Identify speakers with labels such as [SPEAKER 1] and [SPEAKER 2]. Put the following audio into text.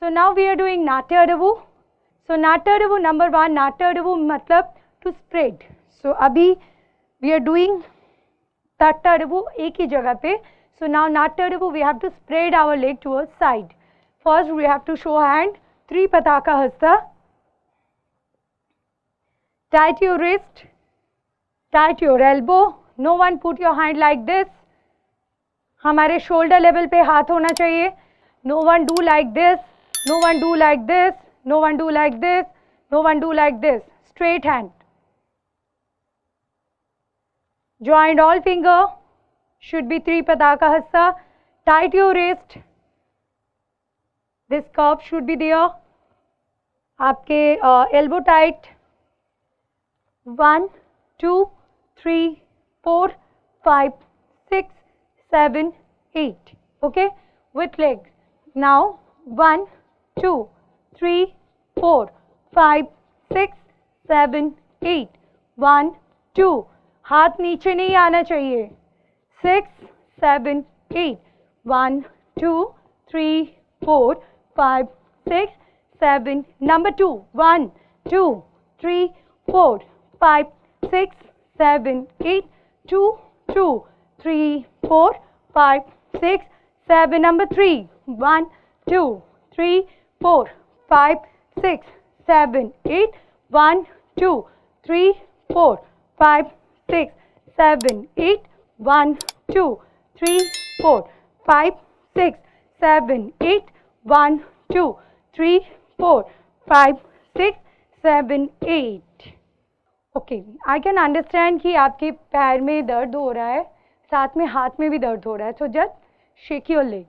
[SPEAKER 1] So now we are doing Natta Adavu. So Natta Adavu number 1, Natta Adavu मतलब to spread. So अभी we are doing Tatta Adavu एक ही जगह पे. So now Natta Adavu we have to spread our leg towards side. First we have to show hand, 3 Pataka Hasta. Tight your wrist, tight your elbow. No one put your hand like this. हमारे shoulder level पे हाथ होना चाहिए. No one do like this. No one do like this. No one do like this. No one do like this. Straight hand. Joint all finger should be 3 Pataka Hasta. Tight your wrist. This curve should be there. आपके elbow tight. 1, 2, 3, 4, 5, 6, 7, 8. Okay, with legs. Now 1, 2, 3, 4, 5, 6, 7, 8. 1, 2. हाथ नीचे नहीं आना चाहिए. 6, 7, 8. 1, 2, 3, 4, 5, 6, 7. Number 2. 1, 2, 3, 4, 5, 6, 7, 8. 2, 2, 3, 4, 5, 6, 7. Number 3. 1, 2, 3, 4, 5, 6, 7, 8. 1, 2, 3, 4, 5, 6, 7, 8. 1, 2, 3, 4, 5, 6, 7, 8. 1, 2, 3, 4, 5, 6, 7, 8. Okay, I can understand कि आपके पैर में दर्द हो रहा है, साथ में हाथ में भी दर्द हो रहा है. So just shake your leg.